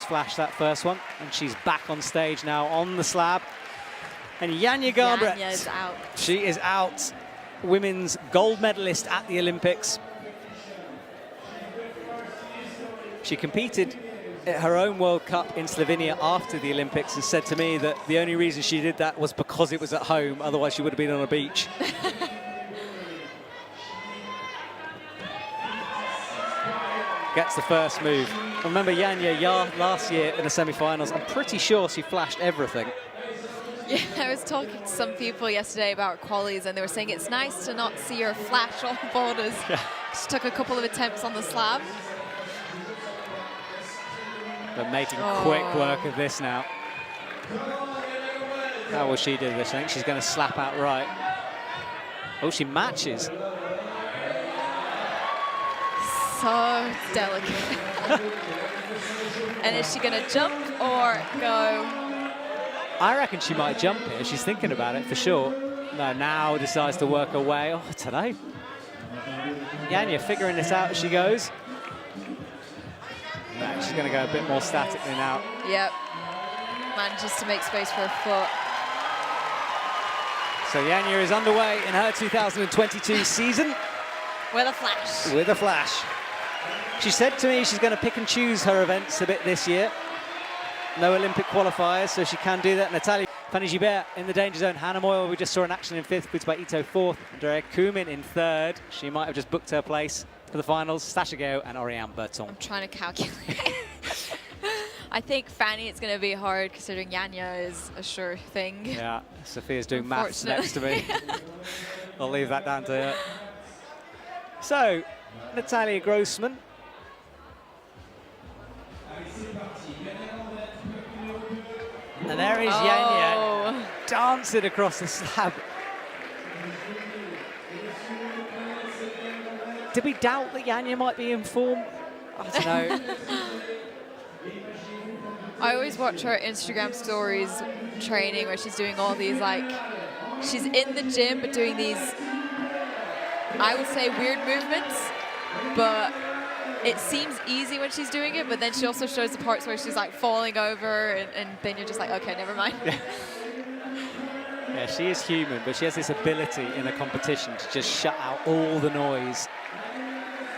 flashed that first one, and she's back on stage now on the slab. And Janja Garnbret, Janja is out. She is out. Women's gold medalist at the Olympics. She competed at her own World Cup in Slovenia after the Olympics and said to me that the only reason she did that was because it was at home, otherwise she would have been on a beach. Gets the first move. Remember Janja last year in the semi-finals, I'm pretty sure she flashed everything. Yeah, I was talking to some people yesterday about qualies, and they were saying it's nice to not see her flash all the boulders. Yeah. She took a couple of attempts on the slab. But making quick work of this now. How will she do this? I think she's going to slap out right. Oh, she matches. So delicate. And is she going to jump or go? I reckon she might jump here. She's thinking about it for sure. No, now decides to work her way. Oh, I don't know. Janja figuring this out as she goes. No, she's going to go a bit more statically now. Yep. Manages to make space for her foot. So Janja is underway in her 2022 season. With a flash. With a flash. She said to me she's going to pick and choose her events a bit this year. No Olympic qualifiers, so she can do that. Natalia Fanny-Gibert in the danger zone. Hannah Moyle, we just saw an action in 5th, Boots by Ito 4th. Andrea Kumin in 3rd. She might have just booked her place for the finals. Sasha Gale and Oriane Berton. I'm trying to calculate. I think Fanny, it's going to be hard considering Janja is a sure thing. Yeah, Sophia's doing maths next to me. I'll leave that down to her. So, Natalia Grossman. And there is Janja dancing across the slab. Did we doubt that Janja might be in form? I don't know. I always watch her Instagram stories training where she's doing all these, like, she's in the gym but doing these, I would say, weird movements, but it seems easy when she's doing it, but then she also shows the parts where she's like falling over and then you're just like, okay, never mind. Yeah, she is human, but she has this ability in a competition to just shut out all the noise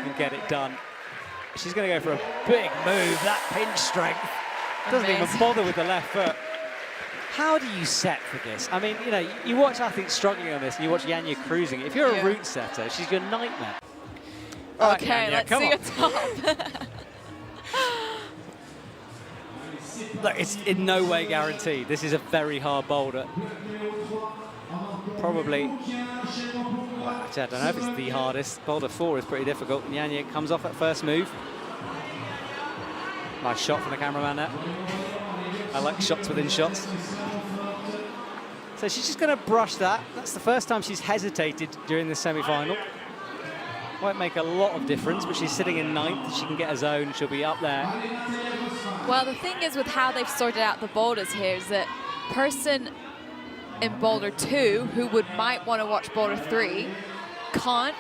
and get it done. She's going to go for a big move, that pinch strength. Doesn't even bother with the left foot. How do you set for this? I mean, you know, you watch athletes struggling on this and you watch Janja cruising. If you're a route setter, she's your nightmare. Okay, Janja, let's see your top. Look, it's in no way guaranteed. This is a very hard boulder. Probably, well, actually, I don't know if it's the hardest. Boulder 4 is pretty difficult. Janja comes off at first move. Nice shot from the cameraman there. I like shots within shots. So she's just going to brush that. That's the first time she's hesitated during the semi-final. Won't make a lot of difference, but she's sitting in 9th. She can get a zone, she'll be up there. Well, the thing is with how they've sorted out the boulders here is that person in Boulder 2 who might want to watch Boulder 3 can't.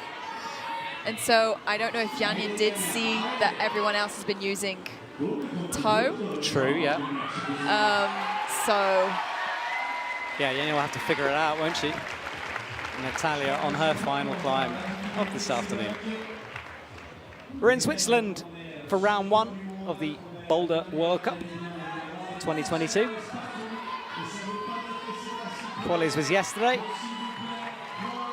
And so I don't know if Janja did see that everyone else has been using toe. True, yeah. So yeah, Janja will have to figure it out, won't she? Natalia on her final climb of this afternoon. We're in Switzerland for round 1 of the Boulder World Cup 2022. Qualies was yesterday.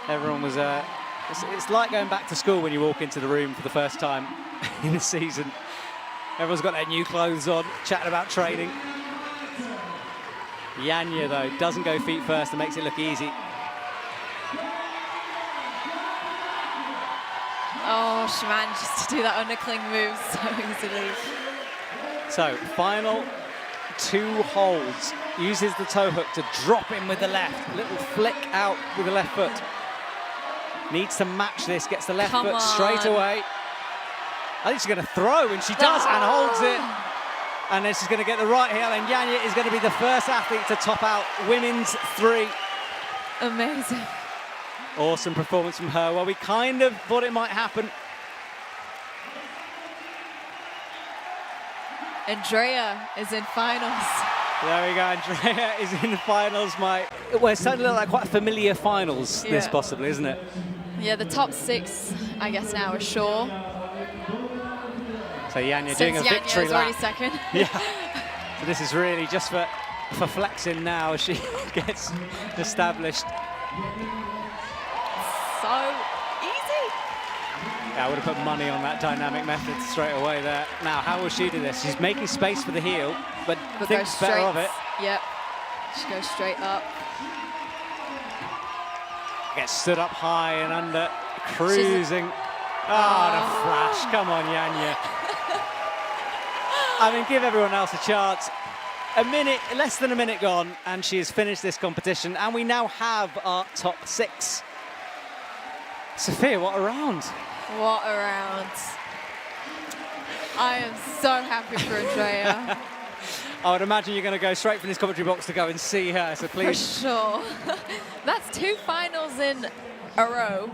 Everyone was, it's like going back to school when you walk into the room for the first time in the season. Everyone's got their new clothes on, chatting about training. Janja, though, doesn't go feet first and makes it look easy. oh, she manages to do that undercling move so easily. So, final 2 holds. Uses the toe hook to drop in with the left. Little flick out with the left foot. Needs to match this, gets the left foot straight away. I think she's going to throw, and she does, and holds it. And then she's going to get the right heel, and Janja is going to be the first athlete to top out women's 3. Amazing. Awesome performance from her. Well, we kind of thought it might happen. Andrea is in finals. There we go, Andrea is in the finals. Well, it's starting to look like quite a familiar finals, this Yeah. possibly, isn't it? Yeah, the top 6, I guess now, are sure. So Janja Since doing a victory Janja's already lap. second. Yeah. So this is really just for flexing now as she gets established. So easy. Yeah, I would have put money on that dynamic method straight away there. Now, how will she do this? She's making space for the heel, but thinks goes better straight. of it. Yep. She goes straight up. Gets stood up high and under, cruising. The flash. Come on, Janja. I mean, give everyone else a chance. A minute, less than a minute gone, and she has finished this competition, and we now have our top 6. Sophia, what a round. What a round. I am so happy for Andrea. I would imagine you're going to go straight from this commentary box to go and see her, so For please. sure. That's 2 finals in a row.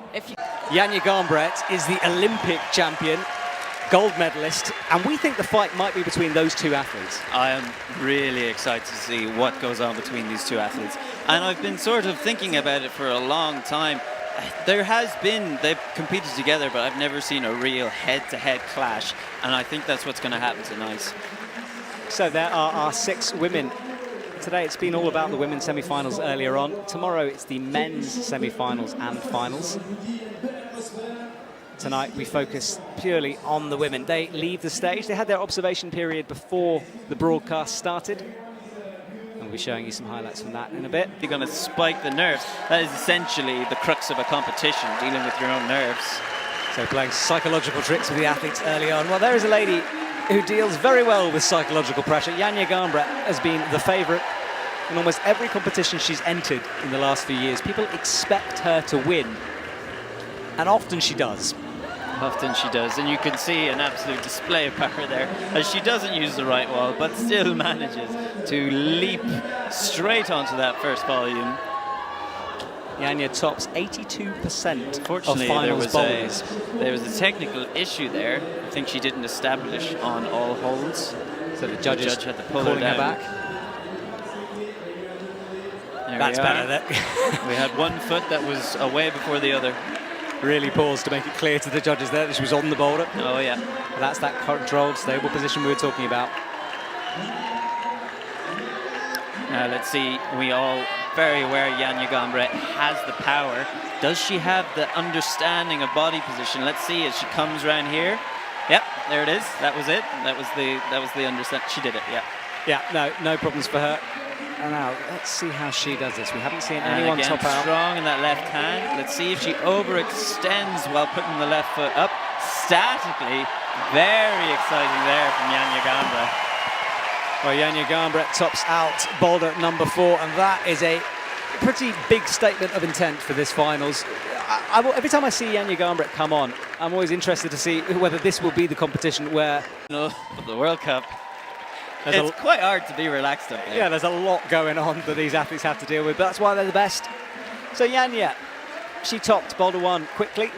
Janja Garnbret is the Olympic champion, gold medalist, and we think the fight might be between those 2 athletes. I am really excited to see what goes on between these 2 athletes. And I've been sort of thinking about it for a long time. They've competed together, but I've never seen a real head-to-head clash. And I think that's what's going to happen tonight. So there are our 6 women. Today it's been all about the women's semi-finals earlier on. Tomorrow it's the men's semi-finals and finals. Tonight we focus purely on the women. They leave the stage. They had their observation period before the broadcast started. And we'll be showing you some highlights from that in a bit. You're going to spike the nerves. That is essentially the crux of a competition, dealing with your own nerves. So playing psychological tricks with the athletes early on. Well, there is a lady who deals very well with psychological pressure. Janja Garnbret has been the favourite in almost every competition she's entered in the last few years. People expect her to win, and often she does. Often she does, and you can see an absolute display of power there, as she doesn't use the right wall, but still manages to leap straight onto that first volume. Janja tops 82% Fortunately, of finals bowls. there was a technical issue there. I think she didn't establish on all holds. So the judge had to pull her calling her down. back. There That's we better. are. We had one foot that was away before the other. Really paused to make it clear to the judges there that she was on the boulder. Oh, yeah. That's that controlled, stable position we were talking about. Now, let's see. We all very aware Janja Garnbret has the power. Does she have the understanding of body position? Let's see as she comes around here. Yep, there it is. That was it. That was the understand. She did it. Yeah. Yeah, no problems for her. And now, let's see how she does this. We haven't seen anyone again, top out. Strong in that left hand. Let's see if she overextends while putting the left foot up. Statically, very exciting there from Janja Garnbret. Well, Janja Garnbret tops out Boulder at number 4, and that is a pretty big statement of intent for this finals. Every time I see Janja Garnbret come on, I'm always interested to see whether this will be the competition where... No, the World Cup. It's quite hard to be relaxed up there. Yeah, there's a lot going on that these athletes have to deal with, but that's why they're the best. So Janja, she topped Boulder 1 quickly.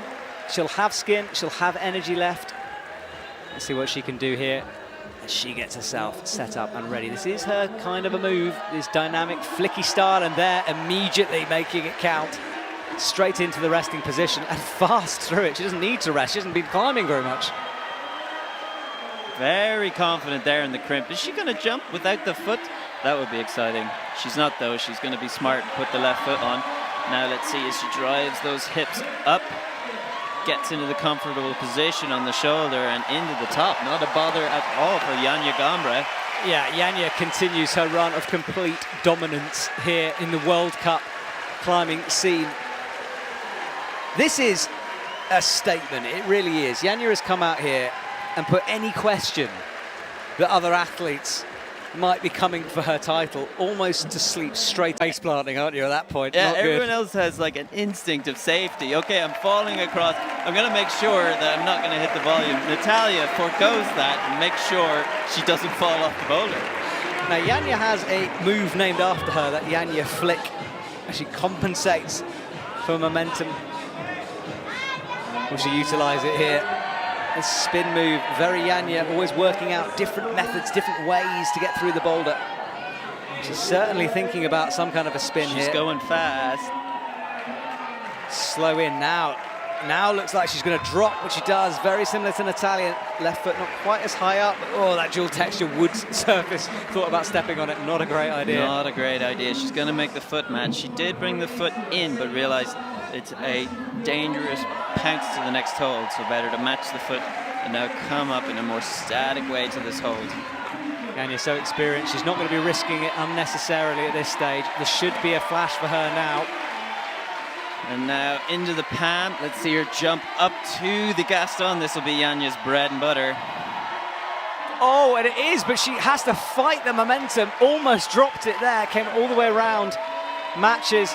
She'll have skin, she'll have energy left. Let's see what she can do here as she gets herself set up and ready. This is her kind of a move, this dynamic, flicky style, and there immediately making it count. Straight into the resting position and fast through it. She doesn't need to rest, she hasn't been climbing very much. Very confident there in the crimp. Is she going to jump without the foot? That would be exciting. She's not, though. She's going to be smart and put the left foot on. Now let's see as she drives those hips up, gets into the comfortable position on the shoulder and into the top. Not a bother at all for Janja Garnbret. Yeah, Janja continues her run of complete dominance here in the World Cup climbing scene. This is a statement, it really is. Janja has come out here and put any question that other athletes might be coming for her title almost to sleep straight. Face planting, aren't you, at that point? Yeah, Not everyone good. else has like an instinct of safety. Okay, I'm falling across. I'm going to make sure that I'm not going to hit the volume. Natalia forgoes that and makes sure she doesn't fall off the boulder. Now, Janja has a move named after her, that Janja flick, as she compensates for momentum. Will she utilise it here? this spin move. Very Janja, always working out different methods, different ways to get through the boulder. She's certainly thinking about some kind of a spin here. She's going fast. Slow in now. Now looks like she's going to drop, which she does. Very similar to Natalia. Left foot not quite as high up. Oh, that dual texture wood surface. Thought about stepping on it. Not a great idea. Not a great idea. She's going to make the foot match. She did bring the foot in, but realized it's a dangerous pounce to the next hold. So better to match the foot and now come up in a more static way to this hold. Janja's so experienced. She's not going to be risking it unnecessarily at this stage. There should be a flash for her now. And now into the Pam. Let's see her jump up to the Gaston. This will be Janja's bread and butter. Oh, and it is, but she has to fight the momentum. Almost dropped it there. Came all the way around. Matches.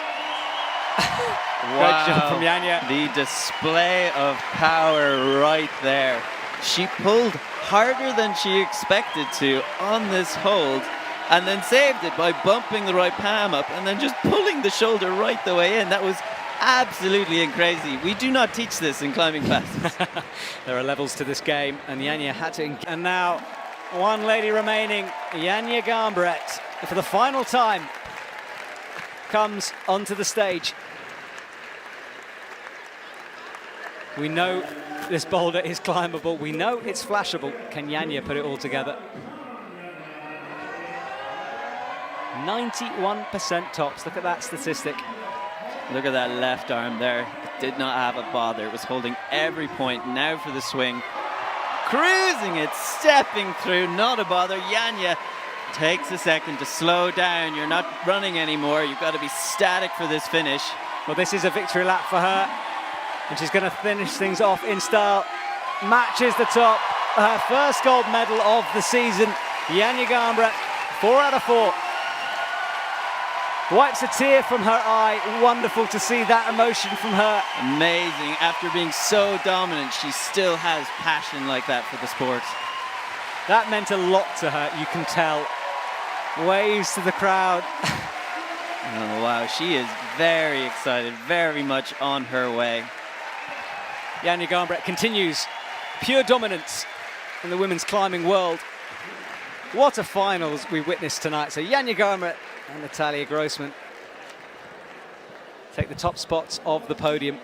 Wow. Great job from Janja. The display of power right there. She pulled harder than she expected to on this hold, and then saved it by bumping the right palm up and then just pulling the shoulder right the way in. That was absolutely crazy. We do not teach this in climbing fastest. There are levels to this game, and Janja had to. And now, one lady remaining, Janja Garnbret, for the final time, comes onto the stage. We know this boulder is climbable. We know it's flashable. Can Janja put it all together? 91% tops. Look at that statistic. Look at that left arm there. It did not have a bother. It was holding every point. Now for the swing. Cruising it, stepping through, not a bother. Janja takes a second to slow down. You're not running anymore. You've got to be static for this finish. Well, this is a victory lap for her. And she's going to finish things off in style. Matches the top. Her first gold medal of the season. Janja Garnbret, 4 out of 4. Wipes a tear from her eye. Wonderful to see that emotion from her. Amazing. After being so dominant, she still has passion like that for the sport. That meant a lot to her, you can tell. Waves to the crowd. Oh, wow. She is very excited, very much on her way. Janja Garnbret continues pure dominance in the women's climbing world. What a finals we witnessed tonight. So Janja Garnbret and Natalia Grossman take the top spots of the podium.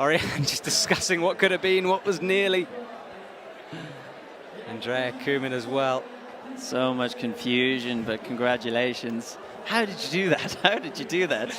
Ariane just discussing what could have been, what was nearly. Andrea Kumin as well. So much confusion, but congratulations. How did you do that? How did you do that?